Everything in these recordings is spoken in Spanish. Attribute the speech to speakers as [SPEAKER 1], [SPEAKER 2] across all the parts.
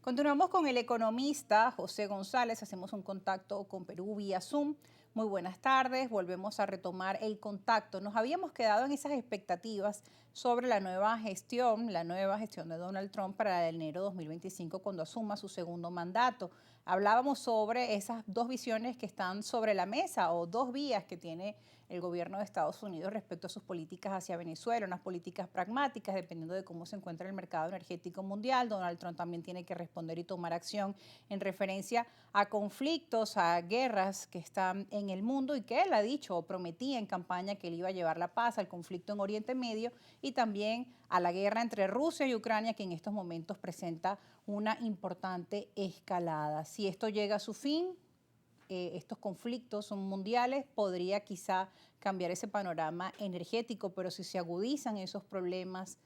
[SPEAKER 1] Continuamos con el economista José González, hacemos un contacto con Perú vía Zoom. Muy buenas tardes, volvemos a retomar el contacto. Nos habíamos quedado en esas expectativas sobre la nueva gestión de Donald Trump para el enero 2025 cuando asuma su segundo mandato. Hablábamos sobre esas dos visiones que están sobre la mesa o dos vías que tiene el gobierno de Estados Unidos respecto a sus políticas hacia Venezuela, unas políticas pragmáticas dependiendo de cómo se encuentra el mercado energético mundial. Donald Trump también tiene que responder y tomar acción en referencia a conflictos, a guerras que están en el mundo y que él ha dicho o prometía en campaña que él iba a llevar la paz al conflicto en Oriente Medio y también a la guerra entre Rusia y Ucrania que en estos momentos presenta una importante escalada. Si esto llega a su fin, estos conflictos son mundiales, podría quizá cambiar ese panorama energético, pero si se agudizan esos problemas,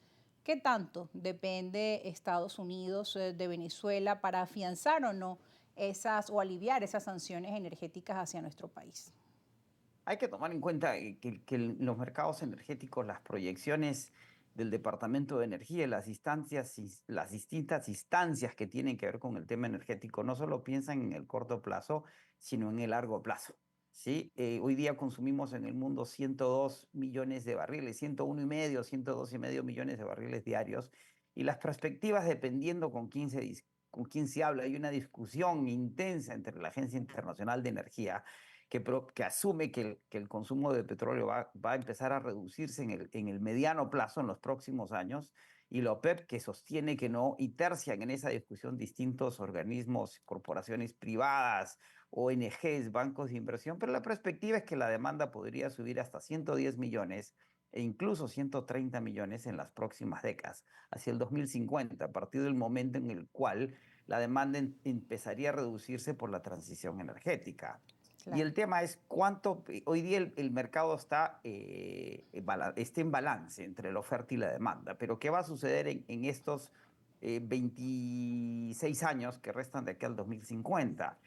[SPEAKER 1] ¿qué tanto depende Estados Unidos de Venezuela para afianzar o no esas o aliviar esas sanciones energéticas hacia nuestro país?
[SPEAKER 2] Hay que tomar en cuenta que los mercados energéticos, las proyecciones del Departamento de Energía y las distintas instancias que tienen que ver con el tema energético, no solo piensan en el corto plazo, sino en el largo plazo. ¿Sí? Hoy día consumimos en el mundo 102 millones de barriles, 101 y medio, 102 y medio millones de barriles diarios, y las perspectivas dependiendo con quién se habla. Hay una discusión intensa entre la Agencia Internacional de Energía que asume que el consumo de petróleo va a empezar a reducirse en el mediano plazo, en los próximos años, y la OPEP que sostiene que no, y tercian en esa discusión distintos organismos, corporaciones privadas, ONGs, bancos de inversión, pero la perspectiva es que la demanda podría subir hasta 110 millones e incluso 130 millones en las próximas décadas, hacia el 2050, a partir del momento en el cual la demanda empezaría a reducirse por la transición energética. Y
[SPEAKER 1] Claro.
[SPEAKER 2] el tema es cuánto, hoy día el mercado está en balance entre la oferta y la demanda, pero ¿qué va a suceder en estos 26 años que restan de aquí al 2050?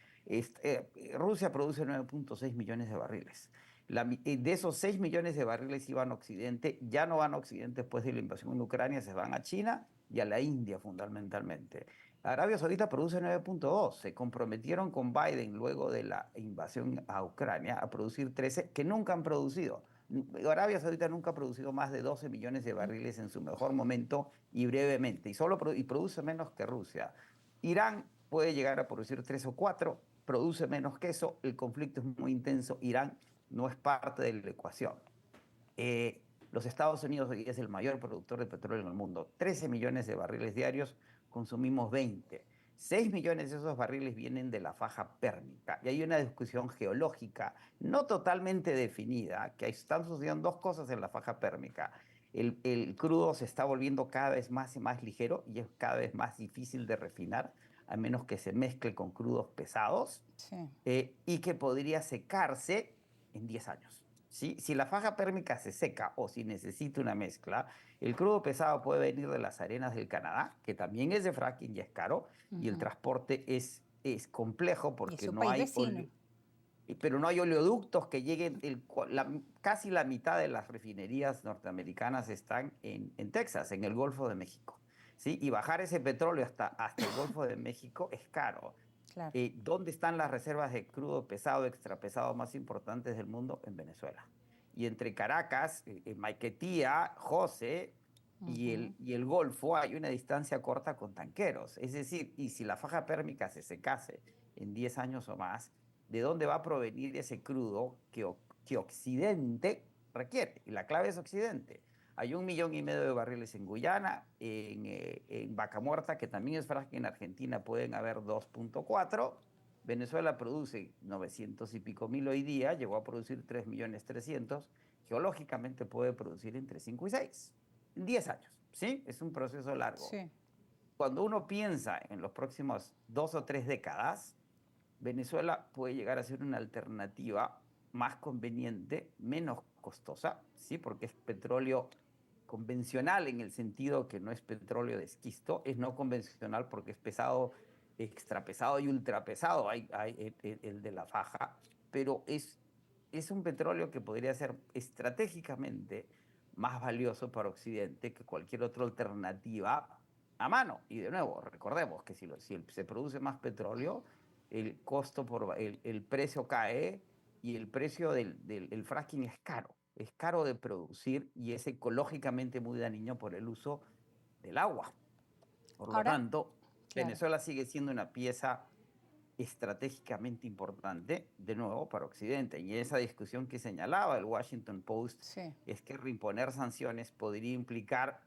[SPEAKER 2] Rusia produce 9.6 millones de barriles. De esos 6 millones de barriles iban a Occidente, ya no van a Occidente después de la invasión en Ucrania, se van a China y a la India fundamentalmente. Arabia Saudita produce 9.2. Se comprometieron con Biden luego de la invasión a Ucrania a producir 13 que nunca han producido. Arabia Saudita nunca ha producido más de 12 millones de barriles en su mejor momento y brevemente, y produce menos que Rusia. Irán puede llegar a producir 3 o 4, produce menos que eso, el conflicto es muy intenso, Irán no es parte de la ecuación. Los Estados Unidos hoy es el mayor productor de petróleo en el mundo. 13 millones de barriles diarios, consumimos 20. 6 millones de esos barriles vienen de la faja pérmica. Y hay una discusión geológica no totalmente definida, que están sucediendo dos cosas en la faja pérmica. El crudo se está volviendo cada vez más y más ligero y es cada vez más difícil de refinar, a menos que se mezcle con crudos pesados,
[SPEAKER 1] Sí.
[SPEAKER 2] y que podría secarse en 10 años. ¿Sí? Si la faja pérmica se seca o si necesita una mezcla, el crudo pesado puede venir de las arenas del Canadá, que también es de fracking y es caro, y el
[SPEAKER 1] Ujú.
[SPEAKER 2] transporte es complejo
[SPEAKER 1] Y es
[SPEAKER 2] porque
[SPEAKER 1] un
[SPEAKER 2] no
[SPEAKER 1] país
[SPEAKER 2] hay
[SPEAKER 1] vecino.
[SPEAKER 2] pero no hay oleoductos que lleguen, casi la mitad de las refinerías norteamericanas están en Texas, en el Golfo de México. ¿Sí? Y bajar ese petróleo hasta el Golfo de México es caro.
[SPEAKER 1] Claro.
[SPEAKER 2] ¿Dónde están las reservas de crudo pesado, extrapesado más importantes del mundo? En Venezuela. Y entre Caracas, Maiquetía, José
[SPEAKER 1] Ujú.
[SPEAKER 2] y el Golfo hay una distancia corta con tanqueros. Es decir, y si la faja pérmica se secase en 10 años o más, ¿de dónde va a provenir ese crudo que Occidente requiere? Y la clave es Occidente. Hay 1,5 millones de barriles en Guyana, en Vaca Muerta, que también es frágil, en Argentina pueden haber 2.4. Venezuela produce 900 y pico mil hoy día, llegó a producir 3.300.000. Geológicamente puede producir entre 5 y 6 en 10 años, ¿sí? Es un proceso largo.
[SPEAKER 1] Sí.
[SPEAKER 2] Cuando uno piensa en los próximos 2 o 3 décadas, Venezuela puede llegar a ser una alternativa más conveniente, menos costosa, ¿sí? Porque es petróleo convencional en el sentido que no es petróleo de esquisto, es no convencional porque es pesado, extrapesado y ultrapesado, hay el de la faja, pero es un petróleo que podría ser estratégicamente más valioso para Occidente que cualquier otra alternativa a mano. Y de nuevo, recordemos que si se produce más petróleo, el costo el precio cae y el precio el fracking es caro. Es caro de producir y es ecológicamente muy dañino por el uso del agua. Por lo
[SPEAKER 1] Ahora,
[SPEAKER 2] tanto,
[SPEAKER 1] claro.
[SPEAKER 2] Venezuela sigue siendo una pieza estratégicamente importante, de nuevo, para Occidente. Y esa discusión que señalaba el Washington Post
[SPEAKER 1] Sí.
[SPEAKER 2] es que reimponer sanciones podría implicar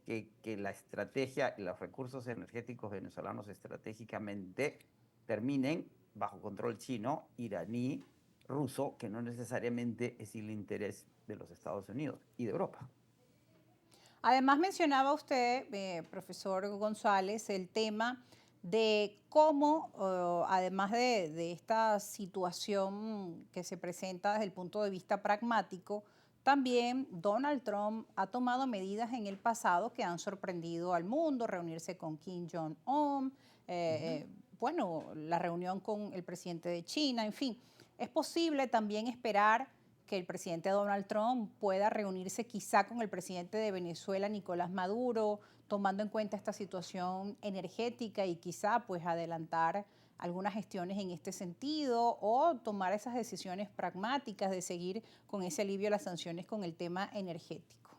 [SPEAKER 2] que la estrategia y los recursos energéticos venezolanos estratégicamente terminen bajo control chino, iraní, ruso, que no necesariamente es el interés de los Estados Unidos y de Europa.
[SPEAKER 1] Además mencionaba usted, profesor González, el tema de cómo, además de esta situación que se presenta desde el punto de vista pragmático, también Donald Trump ha tomado medidas en el pasado que han sorprendido al mundo, reunirse con Kim Jong-un,
[SPEAKER 2] Ujú.
[SPEAKER 1] bueno, la reunión con el presidente de China, en fin. Es posible también esperar que el presidente Donald Trump pueda reunirse quizá con el presidente de Venezuela, Nicolás Maduro, tomando en cuenta esta situación energética y quizá pues adelantar algunas gestiones en este sentido o tomar esas decisiones pragmáticas de seguir con ese alivio a las sanciones con el tema energético.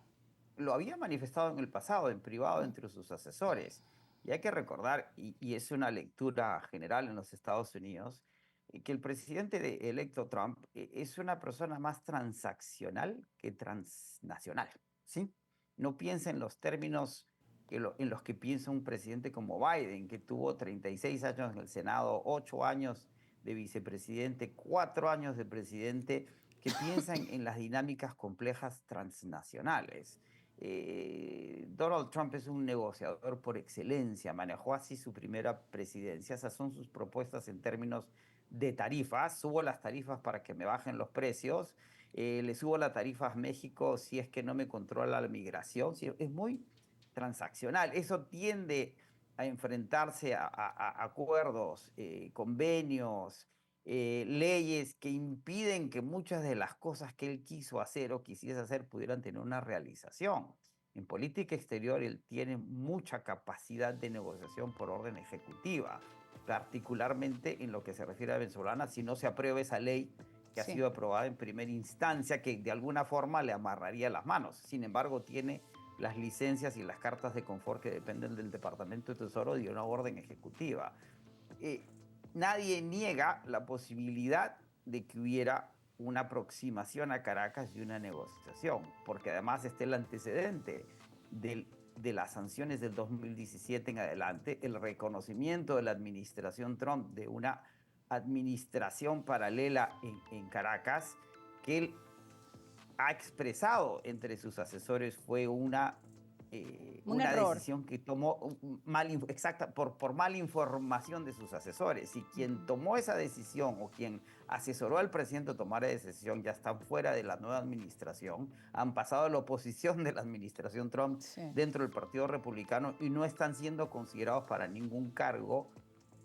[SPEAKER 2] Lo había manifestado en el pasado, en privado, entre sus asesores. Y hay que recordar, y es una lectura general en los Estados Unidos, que el electo Trump es una persona más transaccional que transnacional, ¿sí? No piensa en los términos en los que piensa un presidente como Biden, que tuvo 36 años en el Senado, 8 años de vicepresidente, 4 años de presidente, que piensa en las dinámicas complejas transnacionales. Donald Trump es un negociador por excelencia, manejó así su primera presidencia, esas son sus propuestas en términos de tarifas, subo las tarifas para que me bajen los precios, le subo las tarifas a México si es que no me controla la migración, sí, es muy transaccional, eso tiende a enfrentarse a acuerdos, convenios, leyes que impiden que muchas de las cosas que él quiso hacer o quisiese hacer pudieran tener una realización. En política exterior él tiene mucha capacidad de negociación por orden ejecutiva, particularmente en lo que se refiere a venezolana, si no se aprueba esa ley que ha
[SPEAKER 1] Sí.
[SPEAKER 2] sido aprobada en primera instancia, que de alguna forma le amarraría las manos. Sin embargo, tiene las licencias y las cartas de confort que dependen del Departamento de Tesoro y de una orden ejecutiva. eh, Nadie niega la posibilidad de que hubiera una aproximación a Caracas y una negociación, porque además está el antecedente de las sanciones del 2017 en adelante, el reconocimiento de la administración Trump de una administración paralela en Caracas, que él ha expresado entre sus asesores fue
[SPEAKER 1] Un
[SPEAKER 2] una
[SPEAKER 1] error.
[SPEAKER 2] decisión que tomó exacta, por mala información de sus asesores. Y quien tomó esa decisión o quien asesoró al presidente a tomar esa decisión ya están fuera de la nueva administración, han pasado a la oposición de la administración Trump
[SPEAKER 1] Sí.
[SPEAKER 2] dentro del Partido Republicano y no están siendo considerados para ningún cargo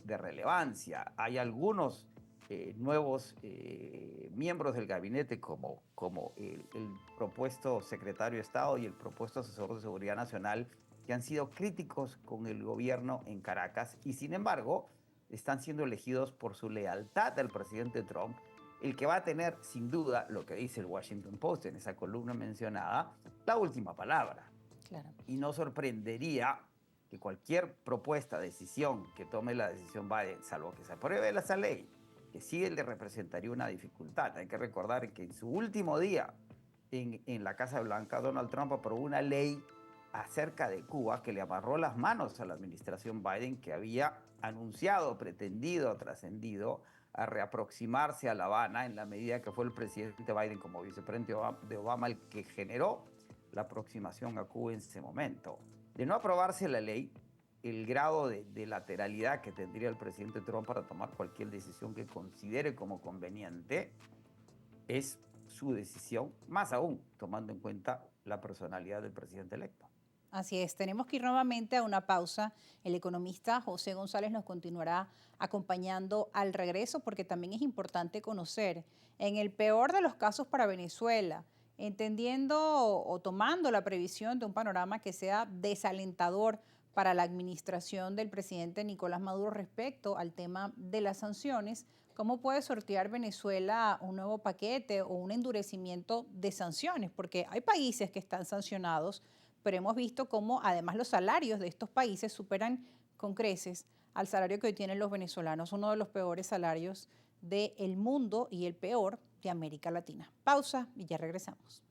[SPEAKER 2] de relevancia. Hay algunos nuevos miembros del gabinete, como el propuesto secretario de Estado y el propuesto asesor de Seguridad Nacional, que han sido críticos con el gobierno en Caracas y sin embargo están siendo elegidos por su lealtad al presidente Trump, el que va a tener sin duda, lo que dice el Washington Post en esa columna mencionada, la última palabra.
[SPEAKER 1] Claro.
[SPEAKER 2] Y no sorprendería que cualquier propuesta, decisión que tome la decisión Biden, salvo que se apruebe esa ley, que sí le representaría una dificultad. Hay que recordar que en su último día en la Casa Blanca, Donald Trump aprobó una ley acerca de Cuba que le amarró las manos a la administración Biden, que había anunciado, pretendido, trascendido a reaproximarse a La Habana en la medida que fue el presidente Biden como vicepresidente de Obama el que generó la aproximación a Cuba en ese momento. De no aprobarse la ley, el grado de lateralidad que tendría el presidente Trump para tomar cualquier decisión que considere como conveniente es su decisión, más aún tomando en cuenta la personalidad del presidente electo.
[SPEAKER 1] Así es, tenemos que ir nuevamente a una pausa. El economista José González nos continuará acompañando al regreso porque también es importante conocer, en el peor de los casos para Venezuela, entendiendo o tomando la previsión de un panorama que sea desalentador para la administración del presidente Nicolás Maduro respecto al tema de las sanciones. ¿Cómo puede sortear Venezuela un nuevo paquete o un endurecimiento de sanciones? Porque hay países que están sancionados, pero hemos visto cómo además los salarios de estos países superan con creces al salario que hoy tienen los venezolanos, uno de los peores salarios del mundo y el peor de América Latina. Pausa y ya regresamos.